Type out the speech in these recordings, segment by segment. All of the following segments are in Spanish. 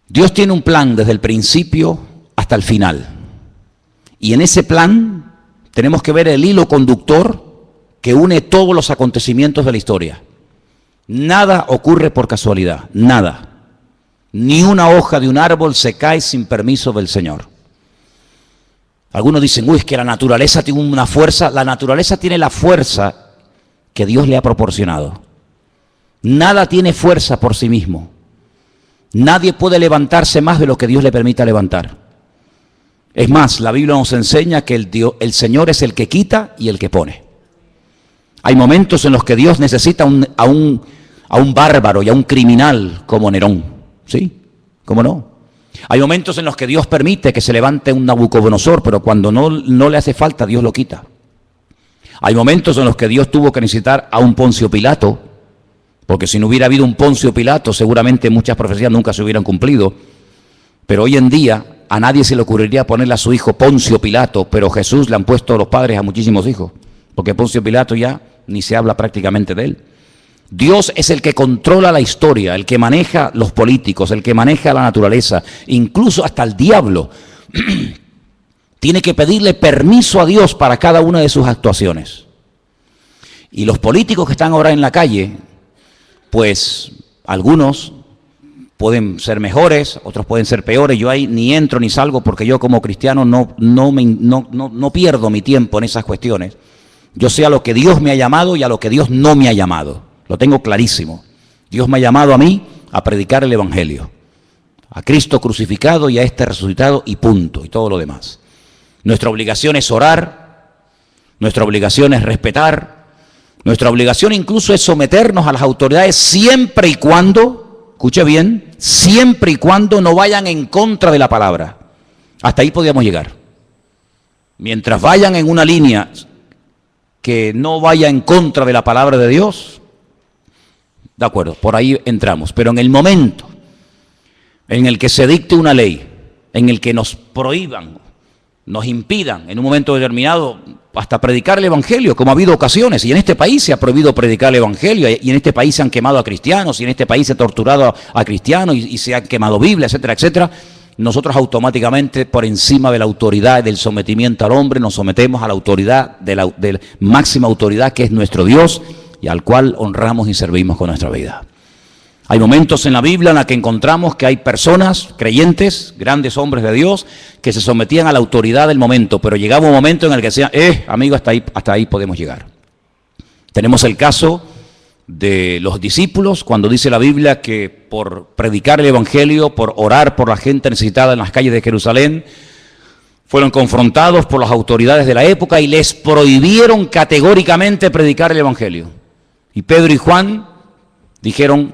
Dios tiene un plan desde el principio hasta el final. Y en ese plan tenemos que ver el hilo conductor que une todos los acontecimientos de la historia. Nada ocurre por casualidad, nada. Ni una hoja de un árbol se cae sin permiso del Señor. Algunos dicen, uy, es que la naturaleza tiene una fuerza. La naturaleza tiene la fuerza que Dios le ha proporcionado. Nada tiene fuerza por sí mismo. Nadie puede levantarse más de lo que Dios le permita levantar. Es más, la Biblia nos enseña que el Señor es el que quita y el que pone. Hay momentos en los que Dios necesita a un bárbaro y a un criminal como Nerón. ¿Sí? ¿Cómo no? Hay momentos en los que Dios permite que se levante un Nabucodonosor, pero cuando no le hace falta, Dios lo quita. Hay momentos en los que Dios tuvo que necesitar a un Poncio Pilato, porque si no hubiera habido un Poncio Pilato, seguramente muchas profecías nunca se hubieran cumplido. Pero hoy en día a nadie se le ocurriría ponerle a su hijo Poncio Pilato, pero Jesús le han puesto los padres a muchísimos hijos, porque Poncio Pilato ya ni se habla prácticamente de él. Dios es el que controla la historia, el que maneja los políticos, el que maneja la naturaleza, incluso hasta el diablo. Tiene que pedirle permiso a Dios para cada una de sus actuaciones. Y los políticos que están ahora en la calle, pues algunos pueden ser mejores, otros pueden ser peores. Yo ahí ni entro ni salgo porque yo como cristiano no pierdo mi tiempo en esas cuestiones. Yo sé a lo que Dios me ha llamado y a lo que Dios no me ha llamado. Lo tengo clarísimo. Dios me ha llamado a mí a predicar el Evangelio. A Cristo crucificado y a este resucitado y punto. Y todo lo demás. Nuestra obligación es orar. Nuestra obligación es respetar. Nuestra obligación incluso es someternos a las autoridades siempre y cuando, escuche bien, siempre y cuando no vayan en contra de la palabra. Hasta ahí podíamos llegar. Mientras vayan en una línea que no vaya en contra de la palabra de Dios, de acuerdo, por ahí entramos. Pero en el momento en el que se dicte una ley, en el que nos prohíban, nos impidan en un momento determinado hasta predicar el Evangelio, como ha habido ocasiones, y en este país se ha prohibido predicar el Evangelio, y en este país se han quemado a cristianos, y en este país se ha torturado a cristianos, y se han quemado Biblias, etcétera, etcétera. Nosotros automáticamente, por encima de la autoridad, del sometimiento al hombre, nos sometemos a la autoridad, de la máxima autoridad que es nuestro Dios, y al cual honramos y servimos con nuestra vida. Hay momentos en la Biblia en la que encontramos que hay personas, creyentes, grandes hombres de Dios, que se sometían a la autoridad del momento, pero llegaba un momento en el que decían, amigo, hasta ahí podemos llegar. Tenemos el caso de los discípulos, cuando dice la Biblia que por predicar el Evangelio, por orar por la gente necesitada en las calles de Jerusalén, fueron confrontados por las autoridades de la época y les prohibieron categóricamente predicar el Evangelio. Y Pedro y Juan dijeron,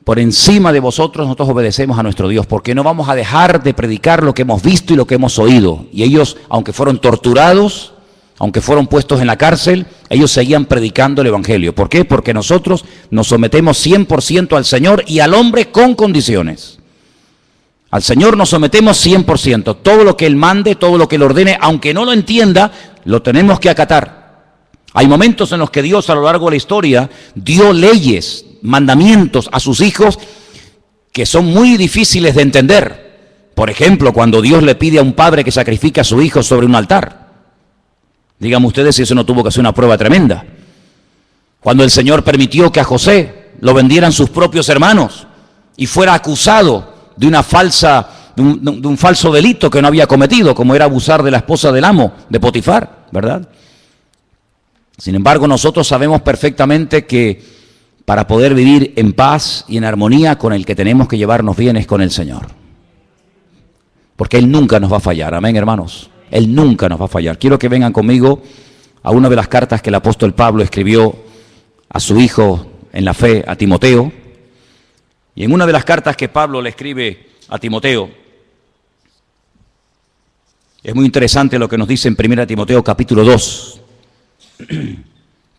por encima de vosotros nosotros obedecemos a nuestro Dios, porque no vamos a dejar de predicar lo que hemos visto y lo que hemos oído. Y ellos, aunque fueron torturados, aunque fueron puestos en la cárcel, ellos seguían predicando el Evangelio. ¿Por qué? Porque nosotros nos sometemos 100% al Señor y al hombre con condiciones. Al Señor nos sometemos 100%. Todo lo que Él mande, todo lo que Él ordene, aunque no lo entienda, lo tenemos que acatar. Hay momentos en los que Dios a lo largo de la historia dio leyes, mandamientos a sus hijos que son muy difíciles de entender. Por ejemplo, cuando Dios le pide a un padre que sacrifique a su hijo sobre un altar. Díganme ustedes si eso no tuvo que ser una prueba tremenda. Cuando el Señor permitió que a José lo vendieran sus propios hermanos y fuera acusado de un falso delito que no había cometido, como era abusar de la esposa del amo, de Potifar, ¿verdad? Sin embargo, nosotros sabemos perfectamente que para poder vivir en paz y en armonía, con el que tenemos que llevarnos bien es con el Señor. Porque Él nunca nos va a fallar, amén, hermanos. Él nunca nos va a fallar. Quiero que vengan conmigo a una de las cartas que el apóstol Pablo escribió a su hijo en la fe, a Timoteo. Y en una de las cartas que Pablo le escribe a Timoteo, es muy interesante lo que nos dice en 1 Timoteo capítulo 2.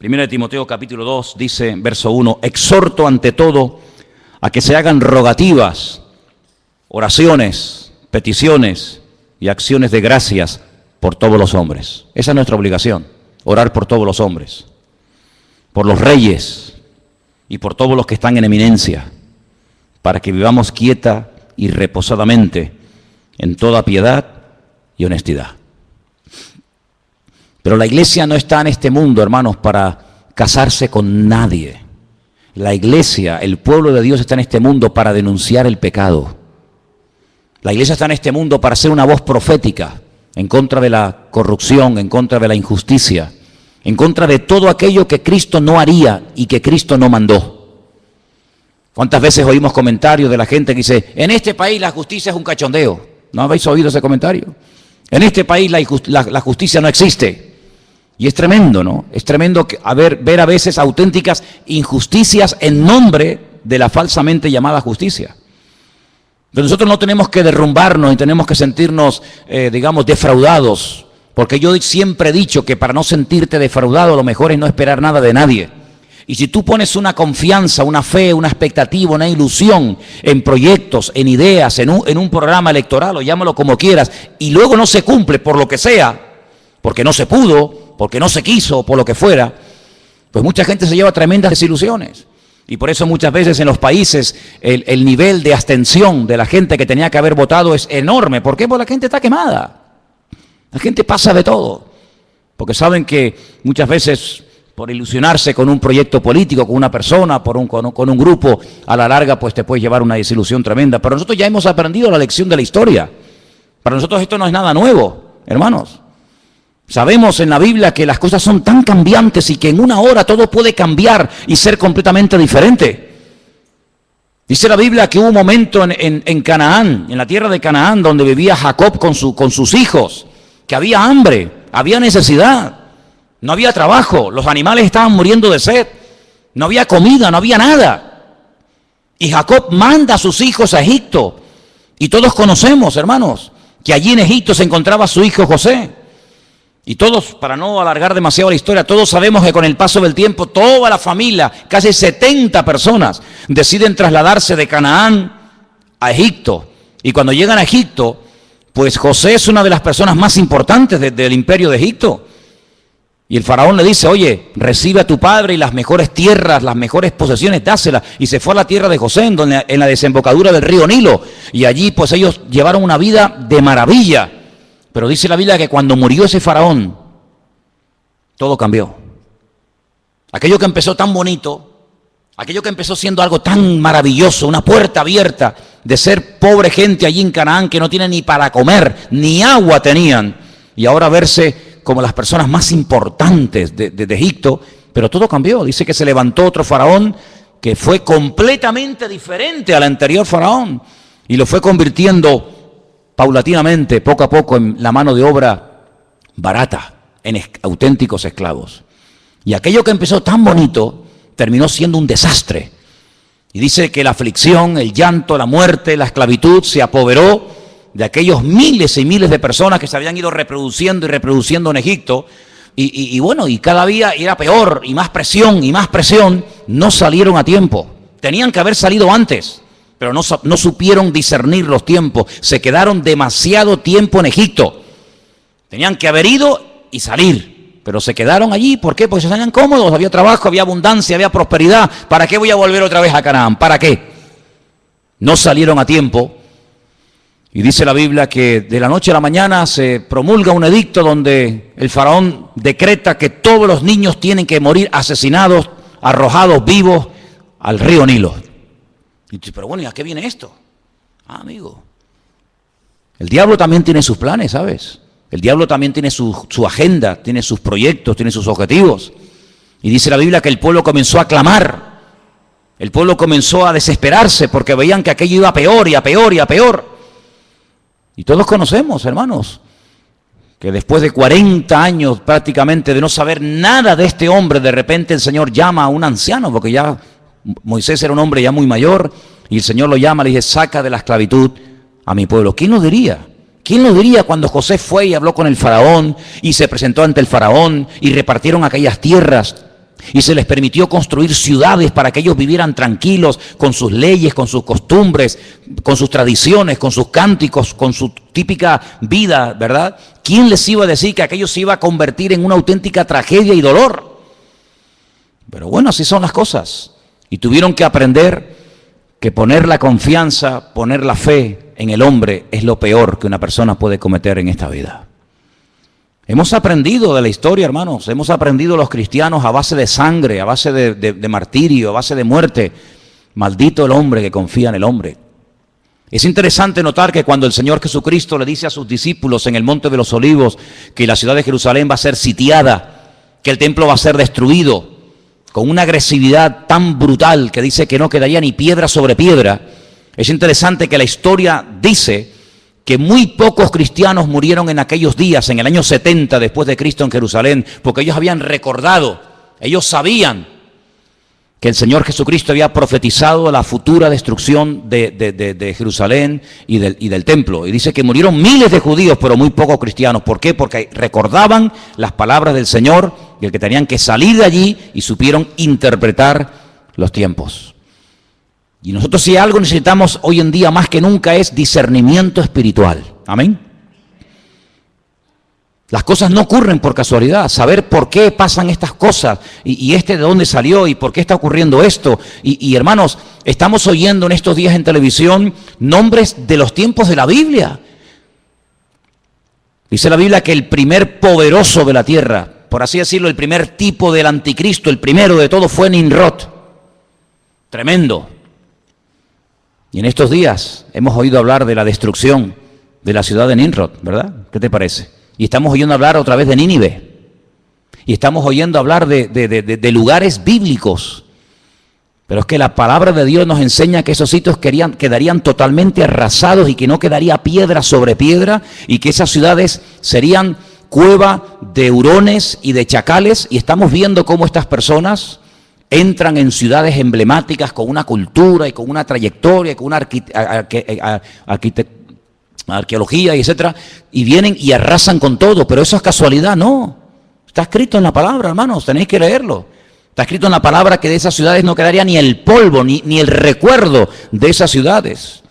1 Timoteo capítulo 2 dice, verso 1, exhorto ante todo a que se hagan rogativas, oraciones, peticiones y acciones de gracias por todos los hombres. Esa es nuestra obligación, orar por todos los hombres, por los reyes y por todos los que están en eminencia, para que vivamos quieta y reposadamente en toda piedad y honestidad. Pero la iglesia no está en este mundo, hermanos, para casarse con nadie. La iglesia, el pueblo de Dios está en este mundo para denunciar el pecado. La iglesia está en este mundo para ser una voz profética en contra de la corrupción, en contra de la injusticia, en contra de todo aquello que Cristo no haría y que Cristo no mandó. ¿Cuántas veces oímos comentarios de la gente que dice, en este país la justicia es un cachondeo? ¿No habéis oído ese comentario? En este país la justicia no existe. Y es tremendo, ¿no? Es tremendo ver a veces auténticas injusticias en nombre de la falsamente llamada justicia. Pero nosotros no tenemos que derrumbarnos y tenemos que sentirnos, digamos, defraudados. Porque yo siempre he dicho que para no sentirte defraudado lo mejor es no esperar nada de nadie. Y si tú pones una confianza, una fe, una expectativa, una ilusión en proyectos, en ideas, en un programa electoral, o llámalo como quieras, y luego no se cumple por lo que sea, porque no se pudo, porque no se quiso, por lo que fuera, pues mucha gente se lleva tremendas desilusiones. Y por eso muchas veces en los países el nivel de abstención de la gente que tenía que haber votado es enorme. ¿Por qué? Porque la gente está quemada. La gente pasa de todo. Porque saben que muchas veces por ilusionarse con un proyecto político, con una persona, con un grupo, a la larga pues te puede llevar una desilusión tremenda. Pero nosotros ya hemos aprendido la lección de la historia. Para nosotros esto no es nada nuevo, hermanos. Sabemos en la Biblia que las cosas son tan cambiantes y que en una hora todo puede cambiar y ser completamente diferente. Dice la Biblia que hubo un momento en Canaán, en la tierra de Canaán, donde vivía Jacob con sus hijos, que había hambre, había necesidad, no había trabajo, los animales estaban muriendo de sed, no había comida, no había nada. Y Jacob manda a sus hijos a Egipto. Y todos conocemos, hermanos, que allí en Egipto se encontraba su hijo José. Y todos, para no alargar demasiado la historia, todos sabemos que con el paso del tiempo, toda la familia, casi 70 personas, deciden trasladarse de Canaán a Egipto. Y cuando llegan a Egipto, pues José es una de las personas más importantes del imperio de Egipto. Y el faraón le dice, oye, recibe a tu padre y las mejores tierras, las mejores posesiones, dáselas. Y se fue a la tierra de José, en la desembocadura del río Nilo. Y allí pues ellos llevaron una vida de maravilla. Pero dice la Biblia que cuando murió ese faraón, todo cambió. Aquello que empezó tan bonito, aquello que empezó siendo algo tan maravilloso, una puerta abierta de ser pobre gente allí en Canaán que no tiene ni para comer, ni agua tenían, y ahora verse como las personas más importantes de Egipto, pero todo cambió. Dice que se levantó otro faraón que fue completamente diferente al anterior faraón y lo fue convirtiendo paulatinamente, poco a poco, en la mano de obra barata, en auténticos esclavos. Y aquello que empezó tan bonito terminó siendo un desastre. Y dice que la aflicción, el llanto, la muerte, la esclavitud se apoderó de aquellos miles y miles de personas que se habían ido reproduciendo y reproduciendo en Egipto. Y bueno, y cada día era peor, y más presión, no salieron a tiempo. Tenían que haber salido antes, pero no supieron discernir los tiempos. Se quedaron demasiado tiempo en Egipto. Tenían que haber ido y salir, pero se quedaron allí. ¿Por qué? Porque se sentían cómodos, había trabajo, había abundancia, había prosperidad. ¿Para qué voy a volver otra vez a Canaán? ¿Para qué? No salieron a tiempo. Y dice la Biblia que de la noche a la mañana se promulga un edicto donde el faraón decreta que todos los niños tienen que morir asesinados, arrojados vivos al río Nilo. Y dice, pero bueno, ¿y a qué viene esto? Amigo, el diablo también tiene sus planes, ¿sabes? El diablo también tiene su agenda, tiene sus proyectos, tiene sus objetivos. Y dice la Biblia que el pueblo comenzó a clamar. El pueblo comenzó a desesperarse porque veían que aquello iba a peor y a peor y a peor. Y todos conocemos, hermanos, que después de 40 años prácticamente de no saber nada de este hombre, de repente el Señor llama a un anciano, porque ya Moisés era un hombre ya muy mayor, y el Señor lo llama, le dice, saca de la esclavitud a mi pueblo. ¿Quién lo diría? ¿Quién lo diría cuando José fue y habló con el faraón y se presentó ante el faraón y repartieron aquellas tierras y se les permitió construir ciudades para que ellos vivieran tranquilos con sus leyes, con sus costumbres, con sus tradiciones, con sus cánticos, con su típica vida, ¿verdad? ¿Quién les iba a decir que aquello se iba a convertir en una auténtica tragedia y dolor? Pero bueno, así son las cosas. Y tuvieron que aprender que poner la confianza, poner la fe en el hombre es lo peor que una persona puede cometer en esta vida. Hemos aprendido de la historia, hermanos, hemos aprendido los cristianos a base de sangre, a base de martirio, a base de muerte. Maldito el hombre que confía en el hombre. Es interesante notar que cuando el Señor Jesucristo le dice a sus discípulos en el Monte de los Olivos que la ciudad de Jerusalén va a ser sitiada, que el templo va a ser destruido, con una agresividad tan brutal que dice que no quedaría ni piedra sobre piedra, es interesante que la historia dice que muy pocos cristianos murieron en aquellos días, en el año 70 después de Cristo en Jerusalén, porque ellos habían recordado, ellos sabían que el Señor Jesucristo había profetizado la futura destrucción de Jerusalén y del templo. Y dice que murieron miles de judíos, pero muy pocos cristianos. ¿Por qué? Porque recordaban las palabras del Señor y el que tenían que salir de allí y supieron interpretar los tiempos. Y nosotros si algo necesitamos hoy en día más que nunca es discernimiento espiritual. Amén. Las cosas no ocurren por casualidad, saber por qué pasan estas cosas y de dónde salió y por qué está ocurriendo esto. Y hermanos, estamos oyendo en estos días en televisión nombres de los tiempos de la Biblia. Dice la Biblia que el primer poderoso de la tierra, por así decirlo, el primer tipo del anticristo, el primero de todo fue Nimrod. Tremendo. Y en estos días hemos oído hablar de la destrucción de la ciudad de Nimrod, ¿verdad? ¿Qué te parece? Y estamos oyendo hablar otra vez de Nínive. Y estamos oyendo hablar de lugares bíblicos. Pero es que la palabra de Dios nos enseña que esos sitios quedarían totalmente arrasados y que no quedaría piedra sobre piedra y que esas ciudades serían cueva de hurones y de chacales. Y estamos viendo cómo estas personas entran en ciudades emblemáticas con una cultura y con una trayectoria, con una arqueología y etcétera, y vienen y arrasan con todo, pero eso es casualidad, no. Está escrito en la palabra, hermanos, tenéis que leerlo. Está escrito en la palabra que de esas ciudades no quedaría ni el polvo, ni el recuerdo de esas ciudades.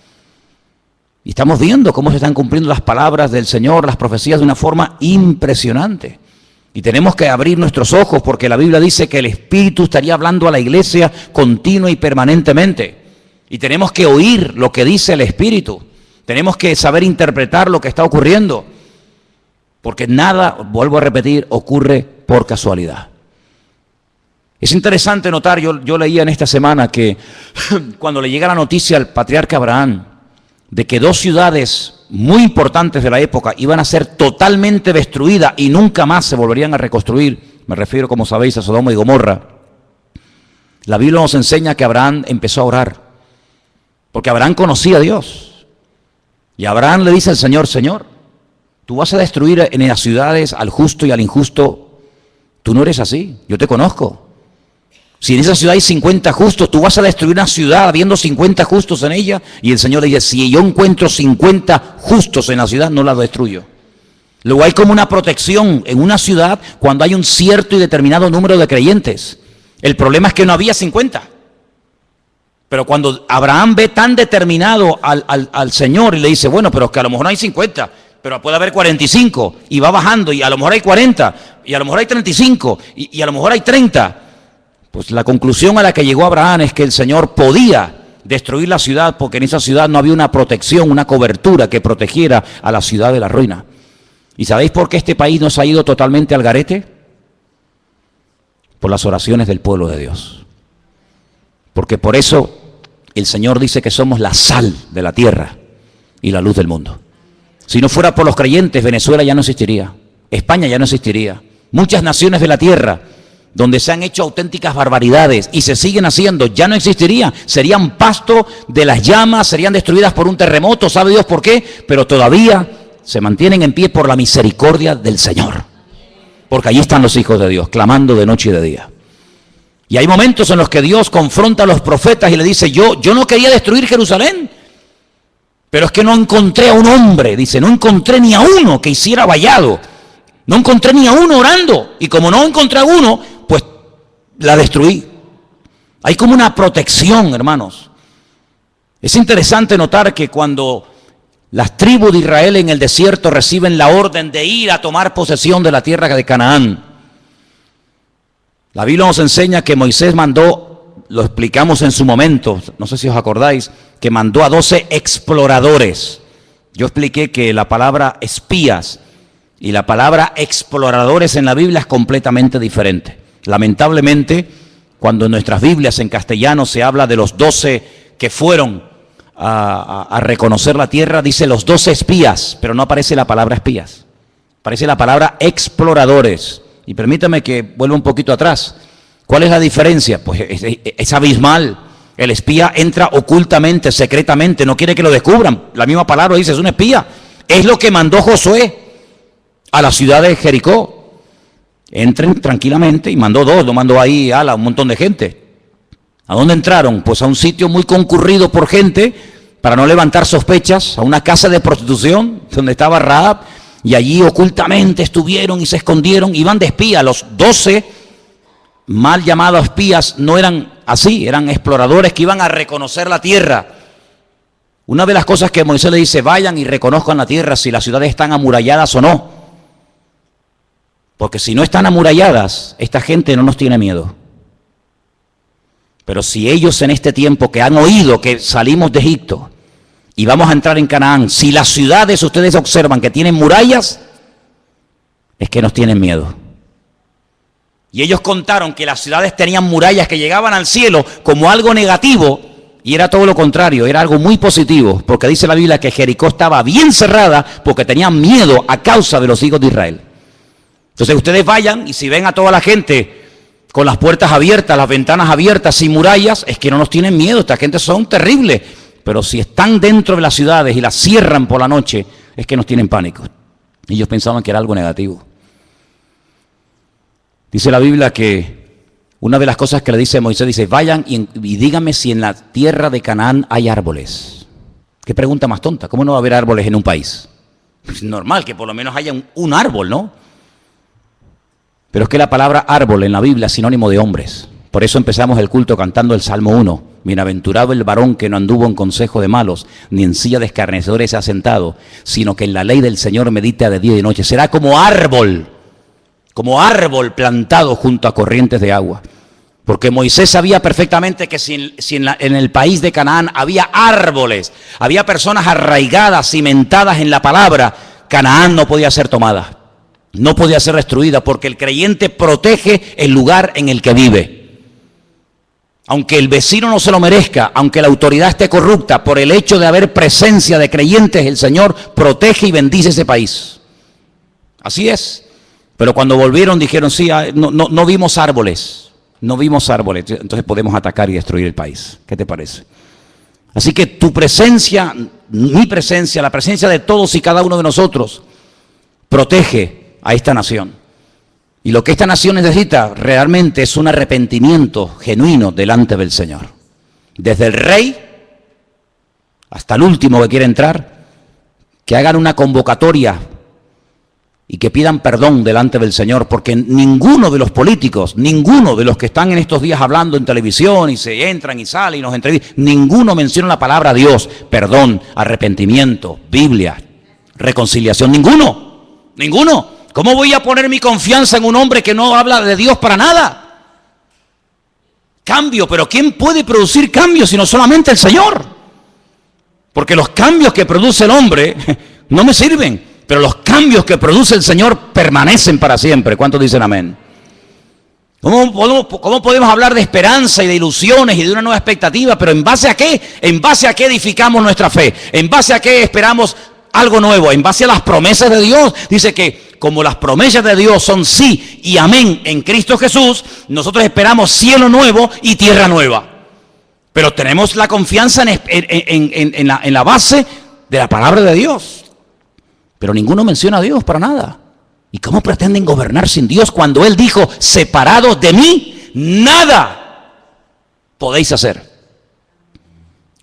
Y estamos viendo cómo se están cumpliendo las palabras del Señor, las profecías de una forma impresionante. Y tenemos que abrir nuestros ojos porque la Biblia dice que el Espíritu estaría hablando a la iglesia continua y permanentemente. Y tenemos que oír lo que dice el Espíritu. Tenemos que saber interpretar lo que está ocurriendo, porque nada, vuelvo a repetir, ocurre por casualidad. Es interesante notar, yo leía en esta semana que cuando le llega la noticia al patriarca Abraham de que dos ciudades muy importantes de la época iban a ser totalmente destruidas y nunca más se volverían a reconstruir, me refiero, como sabéis, a Sodoma y Gomorra, la Biblia nos enseña que Abraham empezó a orar, porque Abraham conocía a Dios. Y Abraham le dice al Señor, Señor, tú vas a destruir en las ciudades al justo y al injusto. Tú no eres así, yo te conozco. Si en esa ciudad hay 50 justos, tú vas a destruir una ciudad habiendo 50 justos en ella. Y el Señor le dice, si yo encuentro 50 justos en la ciudad, no la destruyo. Luego hay como una protección en una ciudad cuando hay un cierto y determinado número de creyentes. El problema es que no había 50. Pero cuando Abraham ve tan determinado al Señor y le dice, bueno, pero es que a lo mejor no hay 50, pero puede haber 45, y va bajando, y a lo mejor hay 40, y a lo mejor hay 35, y a lo mejor hay 30. Pues la conclusión a la que llegó Abraham es que el Señor podía destruir la ciudad porque en esa ciudad no había una protección, una cobertura que protegiera a la ciudad de la ruina. ¿Y sabéis por qué este país nos ha ido totalmente al garete? Por las oraciones del pueblo de Dios. Porque por eso el Señor dice que somos la sal de la tierra y la luz del mundo. Si no fuera por los creyentes, Venezuela ya no existiría, España ya no existiría. Muchas naciones de la tierra donde se han hecho auténticas barbaridades y se siguen haciendo, ya no existirían. Serían pasto de las llamas, serían destruidas por un terremoto, ¿sabe Dios por qué? Pero todavía se mantienen en pie por la misericordia del Señor. Porque allí están los hijos de Dios, clamando de noche y de día. Y hay momentos en los que Dios confronta a los profetas y le dice, yo no quería destruir Jerusalén, pero es que no encontré a un hombre, dice, no encontré ni a uno que hiciera vallado, no encontré ni a uno orando, y como no encontré a uno, pues la destruí. Hay como una protección, hermanos. Es interesante notar que cuando las tribus de Israel en el desierto reciben la orden de ir a tomar posesión de la tierra de Canaán, la Biblia nos enseña que Moisés mandó lo explicamos en su momento, no sé si os acordáis, que mandó a 12 exploradores. Yo expliqué que la palabra espías y la palabra exploradores en la Biblia es completamente diferente. Lamentablemente, cuando en nuestras Biblias en castellano se habla de los 12 que fueron a reconocer la tierra, dice los 12 espías, pero no aparece la palabra espías. Aparece la palabra exploradores. Y permítame que vuelva un poquito atrás. ¿Cuál es la diferencia? Pues es abismal. El espía entra ocultamente, secretamente, no quiere que lo descubran. La misma palabra dice, es un espía. Es lo que mandó Josué a la ciudad de Jericó. Entren tranquilamente, y mandó 2, lo mandó ahí a un montón de gente. ¿A dónde entraron? Pues a un sitio muy concurrido por gente, para no levantar sospechas, a una casa de prostitución, donde estaba Rahab, y allí ocultamente estuvieron y se escondieron, iban de espía. Los 12 mal llamados espías no eran así, eran exploradores que iban a reconocer la tierra. Una de las cosas que Moisés le dice, vayan y reconozcan la tierra si las ciudades están amuralladas o no. Porque si no están amuralladas, esta gente no nos tiene miedo. Pero si ellos en este tiempo que han oído que salimos de Egipto y vamos a entrar en Canaán, si las ciudades ustedes observan que tienen murallas, es que nos tienen miedo. Y ellos contaron que las ciudades tenían murallas que llegaban al cielo como algo negativo, y era todo lo contrario, era algo muy positivo, porque dice la Biblia que Jericó estaba bien cerrada porque tenían miedo a causa de los hijos de Israel. Entonces ustedes vayan, y si ven a toda la gente con las puertas abiertas, las ventanas abiertas, sin murallas, es que no nos tienen miedo, esta gente son terribles. Pero si están dentro de las ciudades y las cierran por la noche, es que nos tienen pánico. Ellos pensaban que era algo negativo. Dice la Biblia que una de las cosas que le dice Moisés, dice, vayan y díganme si en la tierra de Canaán hay árboles. Qué pregunta más tonta, ¿cómo no va a haber árboles en un país? Es normal que por lo menos haya un árbol, ¿no? Pero es que la palabra árbol en la Biblia es sinónimo de hombres. Por eso empezamos el culto cantando el Salmo 1. Bienaventurado el varón que no anduvo en consejo de malos, ni en silla de escarnecedores se ha sentado, sino que en la ley del Señor medita de día y de noche. Será como árbol plantado junto a corrientes de agua. Porque Moisés sabía perfectamente que si en el país de Canaán había árboles, había personas arraigadas, cimentadas en la palabra, Canaán no podía ser tomada. No podía ser destruida, porque el creyente protege el lugar en el que vive. Aunque el vecino no se lo merezca, aunque la autoridad esté corrupta, por el hecho de haber presencia de creyentes, el Señor protege y bendice ese país. Así es. Pero cuando volvieron dijeron, sí, no vimos árboles, entonces podemos atacar y destruir el país. ¿Qué te parece? Así que tu presencia, mi presencia, la presencia de todos y cada uno de nosotros, protege a esta nación. Y lo que esta nación necesita realmente es un arrepentimiento genuino delante del Señor. Desde el rey hasta el último que quiere entrar, que hagan una convocatoria y que pidan perdón delante del Señor, porque ninguno de los políticos, ninguno de los que están en estos días hablando en televisión y se entran y salen y nos entrevistan, ninguno menciona la palabra Dios, perdón, arrepentimiento, Biblia, reconciliación, ninguno. ¿Cómo voy a poner mi confianza en un hombre que no habla de Dios para nada? Cambio, pero ¿quién puede producir cambios sino solamente el Señor? Porque los cambios que produce el hombre no me sirven, pero los cambios que produce el Señor permanecen para siempre. ¿Cuántos dicen amén? ¿Cómo podemos hablar de esperanza y de ilusiones y de una nueva expectativa? Pero ¿en base a qué? ¿En base a qué edificamos nuestra fe? ¿En base a qué esperamos algo nuevo? En base a las promesas de Dios. Dice que como las promesas de Dios son sí y amén en Cristo Jesús, nosotros esperamos cielo nuevo y tierra nueva. Pero tenemos la confianza en la base de la palabra de Dios. Pero ninguno menciona a Dios para nada. ¿Y cómo pretenden gobernar sin Dios cuando Él dijo, separados de mí, nada podéis hacer?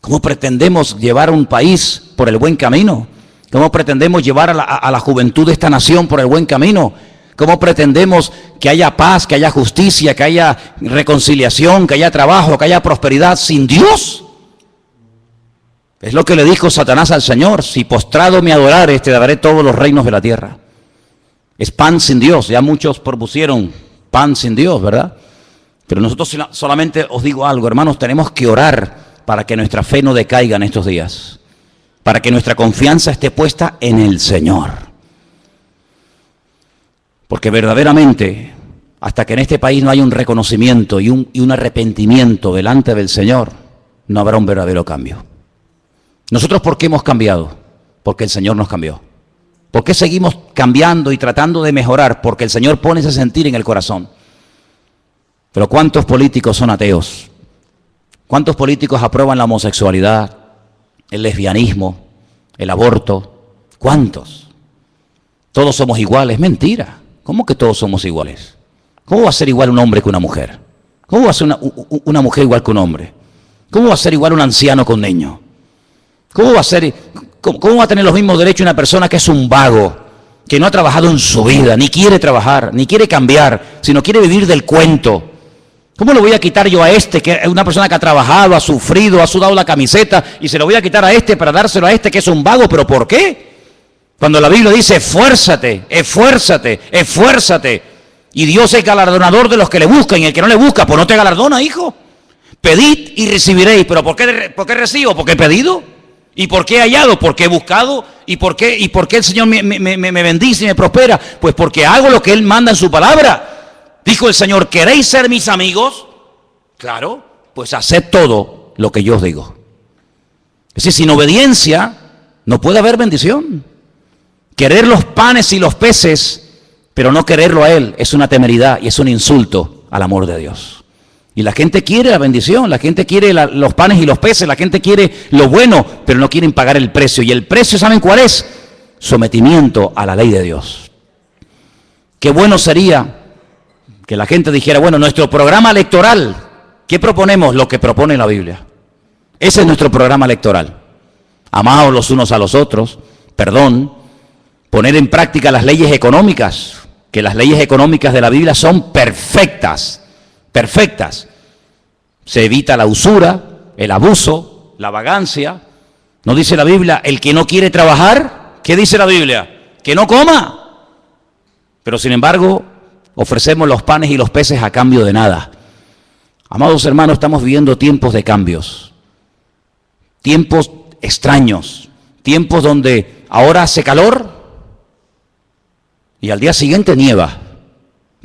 ¿Cómo pretendemos llevar un país por el buen camino? ¿Cómo pretendemos llevar a la juventud de esta nación por el buen camino? ¿Cómo pretendemos que haya paz, que haya justicia, que haya reconciliación, que haya trabajo, que haya prosperidad sin Dios? Es lo que le dijo Satanás al Señor: si postrado me adorares, te daré todos los reinos de la tierra. Es pan sin Dios. Ya muchos propusieron pan sin Dios, ¿verdad? Pero nosotros solamente os digo algo, hermanos, tenemos que orar para que nuestra fe no decaiga en estos días, para que nuestra confianza esté puesta en el Señor. Porque verdaderamente, hasta que en este país no haya un reconocimiento y un arrepentimiento delante del Señor, no habrá un verdadero cambio. ¿Nosotros por qué hemos cambiado? Porque el Señor nos cambió. ¿Por qué seguimos cambiando y tratando de mejorar? Porque el Señor pone ese sentir en el corazón. Pero ¿cuántos políticos son ateos? ¿Cuántos políticos aprueban la homosexualidad, el lesbianismo, el aborto? ¿Cuántos? Todos somos iguales. Mentira. ¿Cómo que todos somos iguales? ¿Cómo va a ser igual un hombre que una mujer? ¿Cómo va a ser una mujer igual que un hombre? ¿Cómo va a ser igual un anciano que un niño? ¿Cómo va a tener los mismos derechos una persona que es un vago, que no ha trabajado en su vida, ni quiere trabajar, ni quiere cambiar, sino quiere vivir del cuento? ¿Cómo lo voy a quitar yo a este, que es una persona que ha trabajado, ha sufrido, ha sudado la camiseta, y se lo voy a quitar a este para dárselo a este que es un vago? ¿Pero por qué? Cuando la Biblia dice, esfuérzate, esfuérzate, esfuérzate, y Dios es galardonador de los que le buscan, y el que no le busca, pues no te galardona, hijo. Pedid y recibiréis. ¿Pero por qué recibo? Porque he pedido. ¿Y por qué he hallado? Porque he buscado. ¿Y por qué el Señor me bendice y me prospera? Pues porque hago lo que Él manda en su palabra. Dijo el Señor, ¿queréis ser mis amigos? Claro, pues haced todo lo que yo os digo. Es decir, sin obediencia no puede haber bendición. Querer los panes y los peces, pero no quererlo a Él, es una temeridad y es un insulto al amor de Dios. Y la gente quiere la bendición, la gente quiere los panes y los peces, la gente quiere lo bueno, pero no quieren pagar el precio. Y el precio, ¿saben cuál es? Sometimiento a la ley de Dios. Qué bueno sería que la gente dijera, bueno, nuestro programa electoral, ¿qué proponemos? Lo que propone la Biblia. Ese es nuestro programa electoral. Amaos los unos a los otros, perdón, poner en práctica las leyes económicas, que las leyes económicas de la Biblia son perfectas, perfectas. Se evita la usura, el abuso, la vagancia. ¿No dice la Biblia, el que no quiere trabajar? ¿Qué dice la Biblia? Que no coma. Pero sin embargo, ofrecemos los panes y los peces a cambio de nada. Amados hermanos, estamos viviendo tiempos de cambios, tiempos extraños, tiempos donde ahora hace calor y al día siguiente nieva.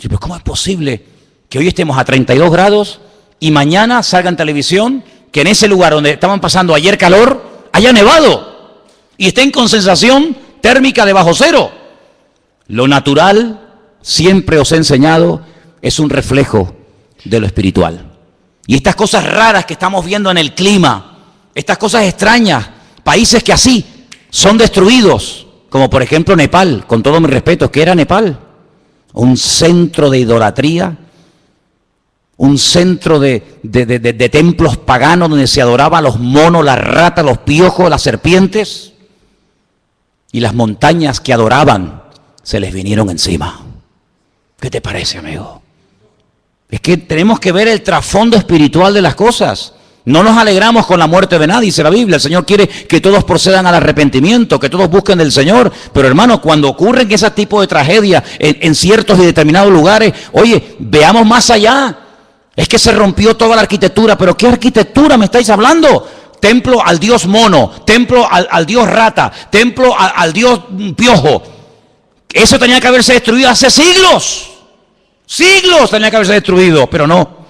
¿Pero cómo es posible que hoy estemos a 32 grados y mañana salga en televisión que en ese lugar donde estaban pasando ayer calor haya nevado y estén con sensación térmica de bajo cero? Lo natural, siempre os he enseñado, es un reflejo de lo espiritual. Y estas cosas raras que estamos viendo en el clima, estas cosas extrañas, países que así son destruidos, como por ejemplo Nepal, con todo mi respeto, ¿qué era Nepal? Un centro de idolatría, un centro de templos paganos donde se adoraba a los monos, las ratas, los piojos, las serpientes, y las montañas que adoraban se les vinieron encima. ¿Qué te parece, amigo? Es que tenemos que ver el trasfondo espiritual de las cosas. No nos alegramos con la muerte de nadie, dice la Biblia. El Señor quiere que todos procedan al arrepentimiento, que todos busquen del Señor. Pero hermano, cuando ocurren ese tipo de tragedias en ciertos y determinados lugares, oye, veamos más allá. Es que se rompió toda la arquitectura. ¿Pero qué arquitectura me estáis hablando? Templo al dios mono, templo al dios rata, templo al dios piojo. Eso tenía que haberse destruido hace siglos. Siglos tenía que haberse destruido, pero no.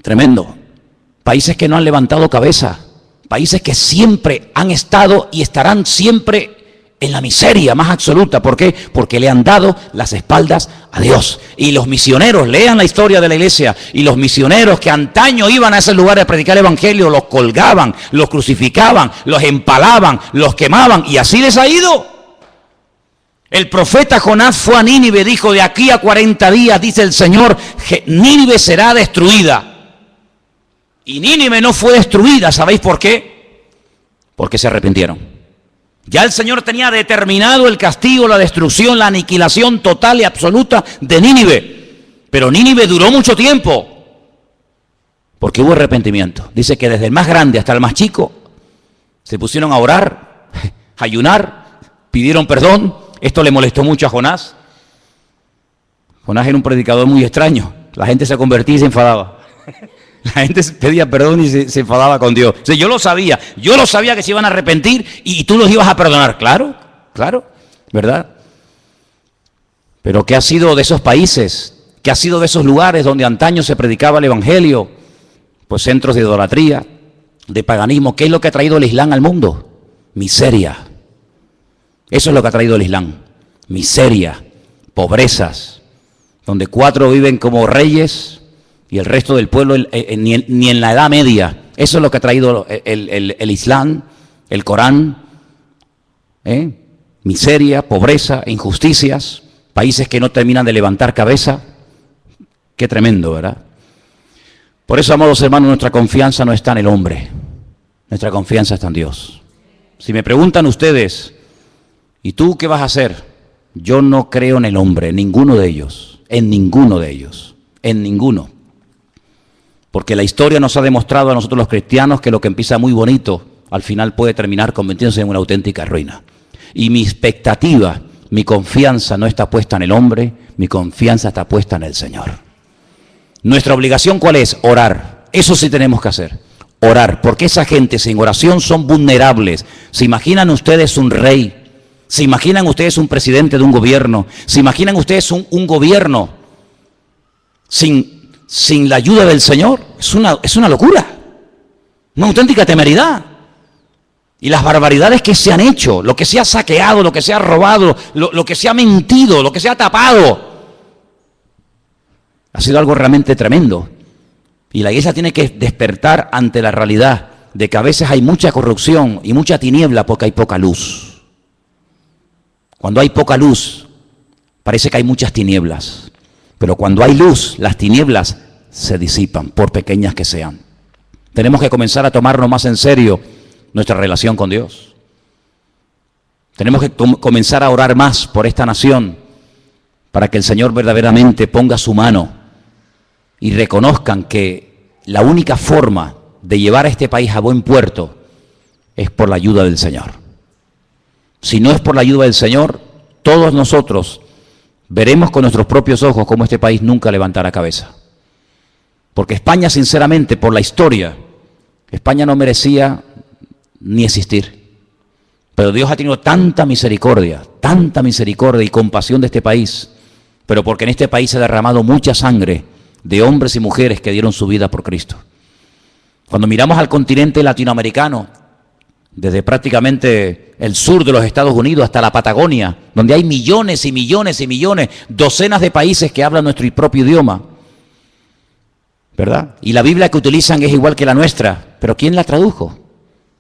Tremendo. Países que no han levantado cabeza, países que siempre han estado y estarán siempre en la miseria más absoluta. ¿Por qué? Porque le han dado las espaldas a Dios. Y los misioneros, lean la historia de la iglesia, y los misioneros que antaño iban a ese lugar a predicar el evangelio, los colgaban, los crucificaban, los empalaban, los quemaban, y así les ha ido. El profeta Jonás fue a Nínive, dijo, de aquí a 40 días, dice el Señor, Nínive será destruida. Y Nínive no fue destruida, ¿sabéis por qué? Porque se arrepintieron. Ya el Señor tenía determinado el castigo, la destrucción, la aniquilación total y absoluta de Nínive. Pero Nínive duró mucho tiempo, porque hubo arrepentimiento. Dice que desde el más grande hasta el más chico se pusieron a orar, a ayunar, pidieron perdón. Esto le molestó mucho a Jonás. Jonás era un predicador muy extraño. La gente se convertía y se enfadaba. La gente pedía perdón y se enfadaba con Dios. O sea, yo lo sabía que se iban a arrepentir y tú los ibas a perdonar. Claro, claro, ¿verdad? Pero ¿qué ha sido de esos países? ¿Qué ha sido de esos lugares donde antaño se predicaba el evangelio? Pues centros de idolatría, de paganismo. ¿Qué es lo que ha traído el Islam al mundo? Miseria. Eso es lo que ha traído el Islam. Miseria, pobrezas, donde 4 viven como reyes y el resto del pueblo ni en la Edad Media. Eso es lo que ha traído el Islam, el Corán. Miseria, pobreza, injusticias, países que no terminan de levantar cabeza. Qué tremendo, ¿verdad? Por eso, amados hermanos, nuestra confianza no está en el hombre, nuestra confianza está en Dios. Si me preguntan ustedes, ¿y tú qué vas a hacer? Yo no creo en el hombre, en ninguno de ellos, en ninguno de ellos, en ninguno. Porque la historia nos ha demostrado a nosotros los cristianos que lo que empieza muy bonito, al final puede terminar convirtiéndose en una auténtica ruina. Y mi expectativa, mi confianza no está puesta en el hombre, mi confianza está puesta en el Señor. Nuestra obligación, ¿cuál es? Orar. Eso sí tenemos que hacer. Orar, porque esa gente sin oración son vulnerables. ¿Se imaginan ustedes un rey? ¿Se imaginan ustedes un presidente de un gobierno? ¿Se imaginan ustedes un gobierno sin la ayuda del Señor? Es una locura, una auténtica temeridad. Y las barbaridades que se han hecho, lo que se ha saqueado, lo que se ha robado, lo que se ha mentido, lo que se ha tapado, ha sido algo realmente tremendo. Y la iglesia tiene que despertar ante la realidad de que a veces hay mucha corrupción y mucha tiniebla porque hay poca luz. Cuando hay poca luz, parece que hay muchas tinieblas. Pero cuando hay luz, las tinieblas se disipan, por pequeñas que sean. Tenemos que comenzar a tomarnos más en serio nuestra relación con Dios. Tenemos que comenzar a orar más por esta nación para que el Señor verdaderamente ponga su mano y reconozcan que la única forma de llevar a este país a buen puerto es por la ayuda del Señor. Si no es por la ayuda del Señor, todos nosotros veremos con nuestros propios ojos cómo este país nunca levantará cabeza. Porque España, sinceramente, por la historia, España no merecía ni existir. Pero Dios ha tenido tanta misericordia y compasión de este país, pero porque en este país se ha derramado mucha sangre de hombres y mujeres que dieron su vida por Cristo. Cuando miramos al continente latinoamericano, desde prácticamente el sur de los Estados Unidos hasta la Patagonia, donde hay millones y millones y millones, docenas de países que hablan nuestro propio idioma, ¿verdad? Y la Biblia que utilizan es igual que la nuestra, pero ¿quién la tradujo?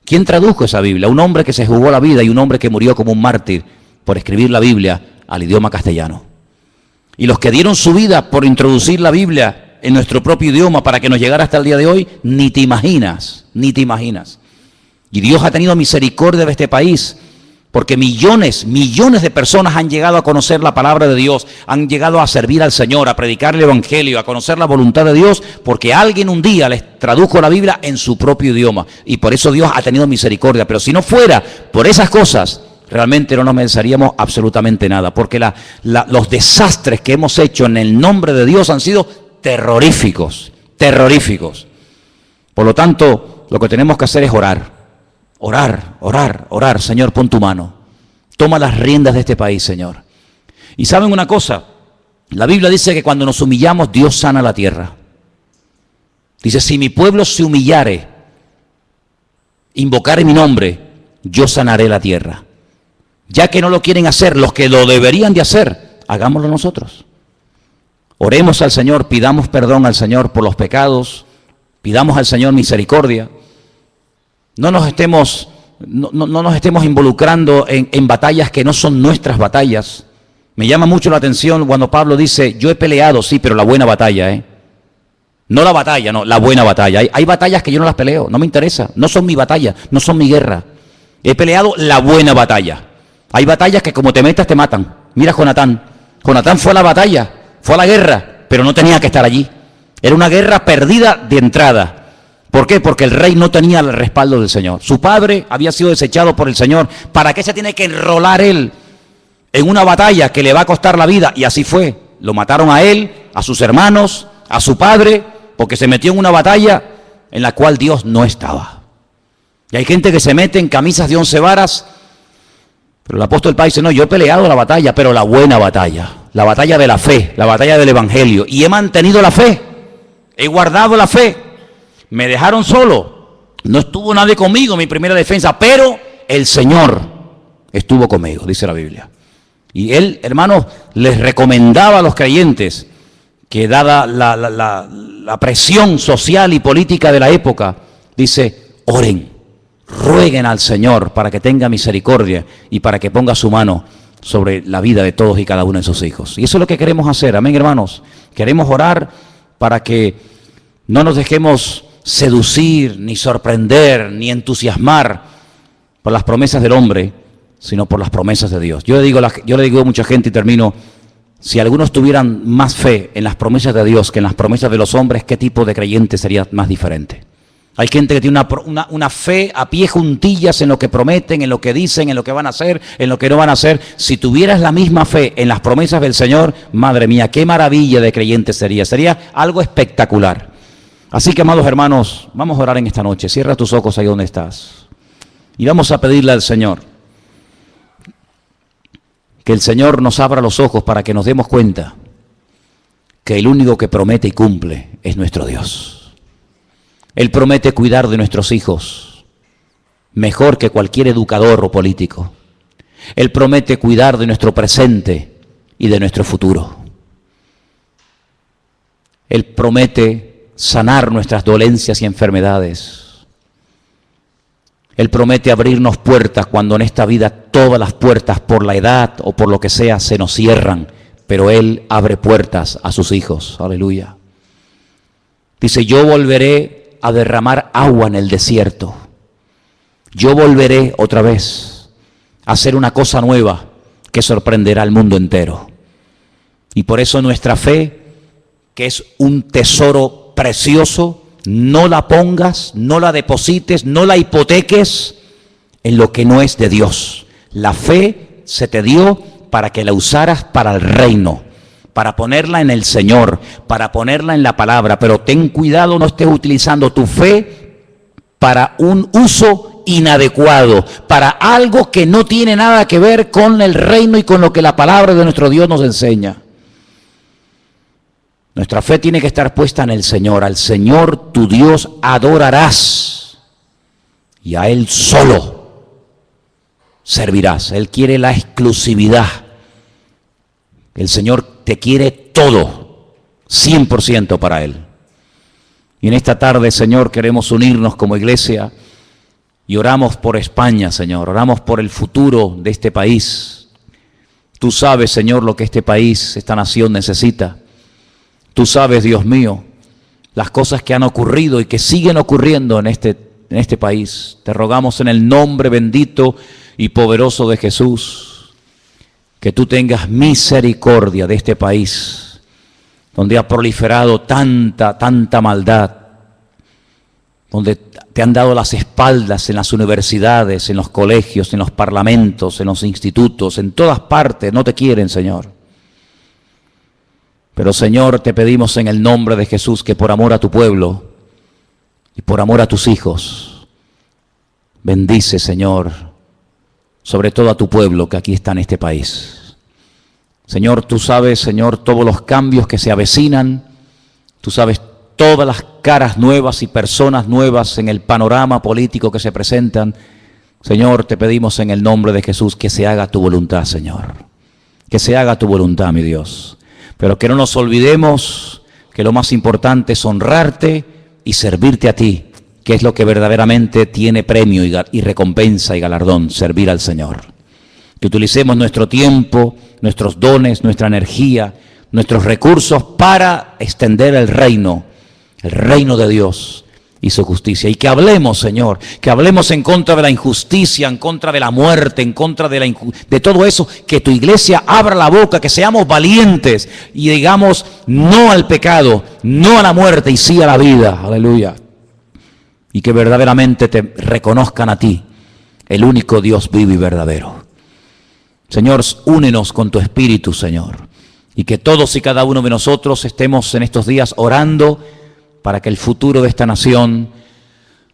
¿Quién tradujo esa Biblia? Un hombre que se jugó la vida y un hombre que murió como un mártir por escribir la Biblia al idioma castellano. Y los que dieron su vida por introducir la Biblia en nuestro propio idioma para que nos llegara hasta el día de hoy, ni te imaginas, ni te imaginas. Y Dios ha tenido misericordia de este país, porque millones de personas han llegado a conocer la palabra de Dios, han llegado a servir al Señor, a predicar el Evangelio, a conocer la voluntad de Dios, porque alguien un día les tradujo la Biblia en su propio idioma. Y por eso Dios ha tenido misericordia. Pero si no fuera por esas cosas, realmente no nos mereceríamos absolutamente nada, porque los desastres que hemos hecho en el nombre de Dios han sido terroríficos, terroríficos. Por lo tanto, lo que tenemos que hacer es orar. Orar. Señor, pon tu mano. Toma las riendas de este país, Señor. Y ¿saben una cosa? La Biblia dice que cuando nos humillamos, Dios sana la tierra. Dice, si mi pueblo se humillare, invocare mi nombre, yo sanaré la tierra. Ya que no lo quieren hacer los que lo deberían de hacer, hagámoslo nosotros. Oremos al Señor, pidamos perdón al Señor por los pecados, pidamos al Señor misericordia. No nos estemos involucrando en batallas que no son nuestras batallas. Me llama mucho la atención cuando Pablo dice, yo he peleado, sí, pero la buena batalla, No la batalla, no, la buena batalla. Hay batallas que yo no las peleo, no me interesa, no son mi batalla, no son mi guerra. He peleado la buena batalla. Hay batallas que como te metas te matan. Mira Jonatán. Jonatán fue a la batalla, fue a la guerra, pero no tenía que estar allí. Era una guerra perdida de entrada. ¿Por qué? Porque el rey no tenía el respaldo del Señor. Su padre había sido desechado por el Señor. ¿Para qué se tiene que enrolar él en una batalla que le va a costar la vida? Y así fue. Lo mataron a él, a sus hermanos, a su padre, porque se metió en una batalla en la cual Dios no estaba. Y hay gente que se mete en camisas de 11 varas, pero el apóstol Pablo dice, no, yo he peleado la batalla, pero la buena batalla, la batalla de la fe, la batalla del evangelio, y he mantenido la fe, he guardado la fe. Me dejaron solo, no estuvo nadie conmigo en mi primera defensa, pero el Señor estuvo conmigo, dice la Biblia. Y él, hermanos, les recomendaba a los creyentes que dada la presión social y política de la época, dice, oren, rueguen al Señor para que tenga misericordia y para que ponga su mano sobre la vida de todos y cada uno de sus hijos. Y eso es lo que queremos hacer, amén, hermanos. Queremos orar para que no nos dejemos seducir, ni sorprender, ni entusiasmar por las promesas del hombre, sino por las promesas de Dios. Yo le digo a mucha gente y termino, si algunos tuvieran más fe en las promesas de Dios que en las promesas de los hombres, ¿qué tipo de creyente sería más diferente? Hay gente que tiene una fe a pie juntillas en lo que prometen, en lo que dicen, en lo que van a hacer, en lo que no van a hacer. Si tuvieras la misma fe en las promesas del Señor, madre mía, qué maravilla de creyente sería. Sería algo espectacular. Así que, amados hermanos, vamos a orar en esta noche. Cierra tus ojos ahí donde estás. Y vamos a pedirle al Señor que el Señor nos abra los ojos para que nos demos cuenta que el único que promete y cumple es nuestro Dios. Él promete cuidar de nuestros hijos mejor que cualquier educador o político. Él promete cuidar de nuestro presente y de nuestro futuro. Él promete sanar nuestras dolencias y enfermedades. Él promete abrirnos puertas cuando en esta vida todas las puertas por la edad o por lo que sea se nos cierran, pero Él abre puertas a sus hijos. Aleluya. Dice, yo volveré a derramar agua en el desierto. Yo volveré otra vez a hacer una cosa nueva que sorprenderá al mundo entero. Y por eso nuestra fe, que es un tesoro precioso, no la pongas, no la deposites, no la hipoteques en lo que no es de Dios. La fe se te dio para que la usaras para el reino, para ponerla en el Señor, para ponerla en la palabra, pero ten cuidado, no estés utilizando tu fe para un uso inadecuado, para algo que no tiene nada que ver con el reino y con lo que la palabra de nuestro Dios nos enseña. Nuestra fe tiene que estar puesta en el Señor. Al Señor tu Dios adorarás y a Él solo servirás. Él quiere la exclusividad. El Señor te quiere todo, 100% para Él. Y en esta tarde, Señor, queremos unirnos como iglesia y oramos por España, Señor. Oramos por el futuro de este país. Tú sabes, Señor, lo que este país, esta nación necesita. Tú sabes, Dios mío, las cosas que han ocurrido y que siguen ocurriendo en este país. Te rogamos en el nombre bendito y poderoso de Jesús, que tú tengas misericordia de este país, donde ha proliferado tanta maldad, donde te han dado las espaldas en las universidades, en los colegios, en los parlamentos, en los institutos, en todas partes, no te quieren, Señor. Pero, Señor, te pedimos en el nombre de Jesús que por amor a tu pueblo y por amor a tus hijos, bendice, Señor, sobre todo a tu pueblo que aquí está en este país. Señor, tú sabes, Señor, todos los cambios que se avecinan, tú sabes todas las caras nuevas y personas nuevas en el panorama político que se presentan. Señor, te pedimos en el nombre de Jesús que se haga tu voluntad, Señor. Que se haga tu voluntad, mi Dios. Pero que no nos olvidemos que lo más importante es honrarte y servirte a ti, que es lo que verdaderamente tiene premio y recompensa y galardón, servir al Señor. Que utilicemos nuestro tiempo, nuestros dones, nuestra energía, nuestros recursos para extender el reino de Dios y su justicia. Y que hablemos, Señor, que hablemos en contra de la injusticia, en contra de la muerte, en contra de todo eso, que tu iglesia abra la boca, que seamos valientes y digamos no al pecado, no a la muerte y sí a la vida. Aleluya. Y que verdaderamente te reconozcan a ti, el único Dios vivo y verdadero. Señor, únenos con tu Espíritu, Señor. Y que todos y cada uno de nosotros estemos en estos días orando para que el futuro de esta nación,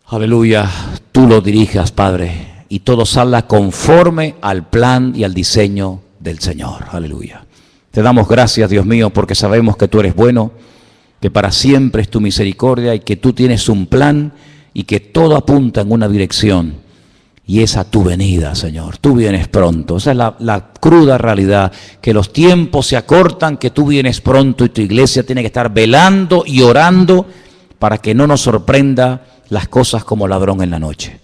aleluya, tú lo dirijas, Padre, y todo salga conforme al plan y al diseño del Señor. Aleluya. Te damos gracias, Dios mío, porque sabemos que tú eres bueno, que para siempre es tu misericordia y que tú tienes un plan y que todo apunta en una dirección. Y es a tu venida, Señor. Tú vienes pronto. Esa es la cruda realidad, que los tiempos se acortan, que tú vienes pronto y tu iglesia tiene que estar velando y orando para que no nos sorprenda las cosas como ladrón en la noche.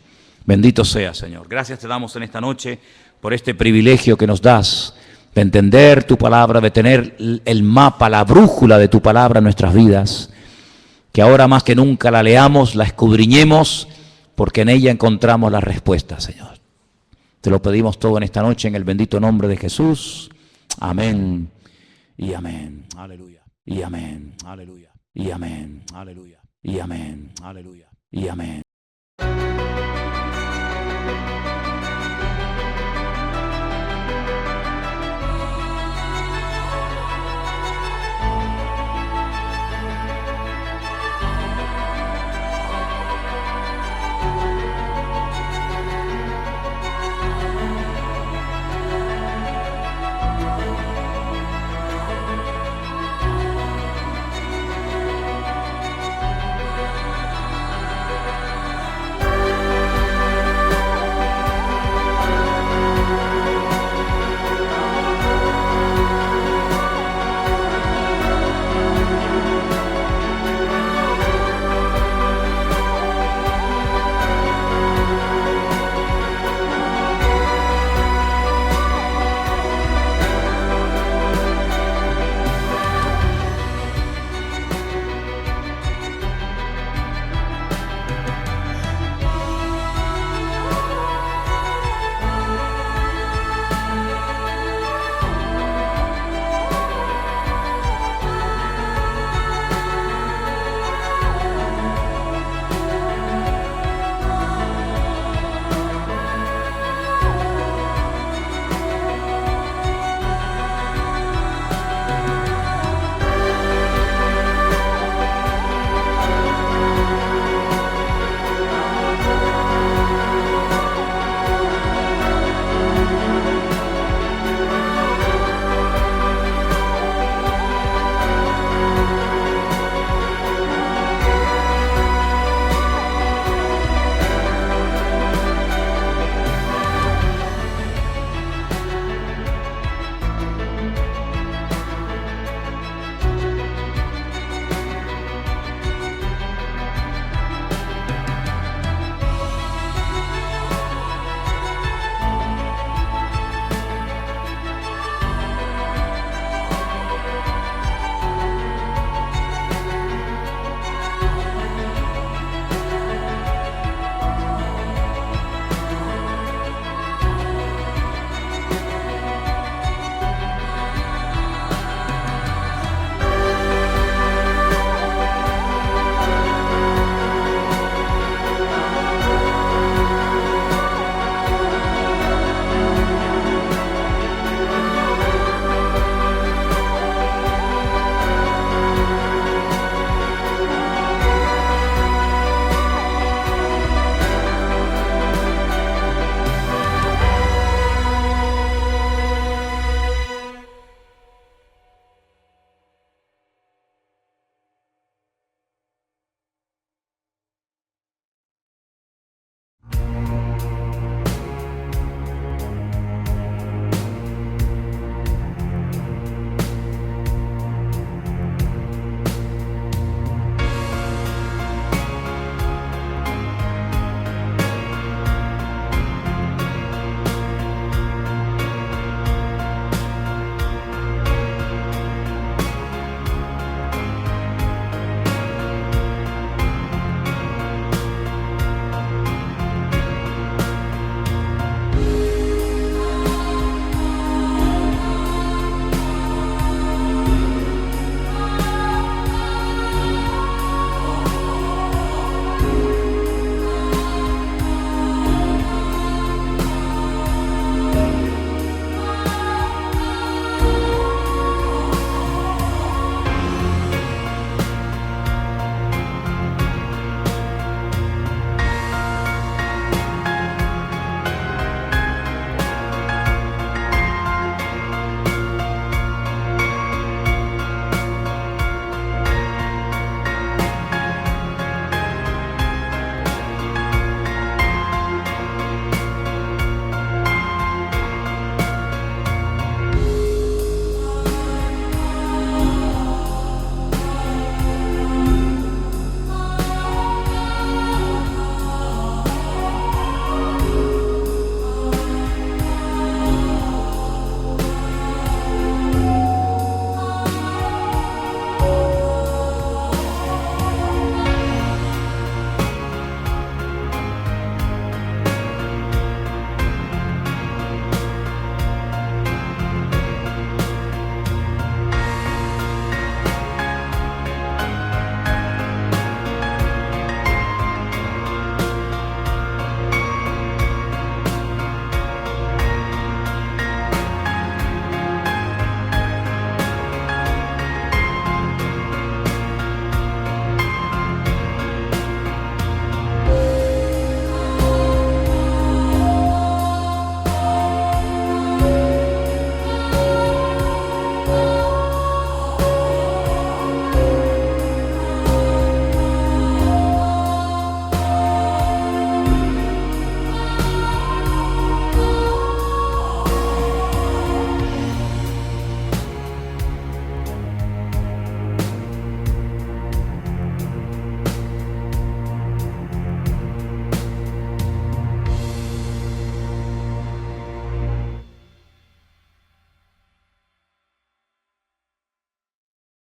Bendito sea, Señor. Gracias te damos en esta noche por este privilegio que nos das de entender tu palabra, de tener el mapa, la brújula de tu palabra en nuestras vidas. Que ahora más que nunca la leamos, la escudriñemos, porque en ella encontramos la respuesta, Señor. Te lo pedimos todo en esta noche en el bendito nombre de Jesús. Amén y amén. Aleluya. Y amén. Aleluya. Y amén. Aleluya. Y amén. Aleluya. Y amén.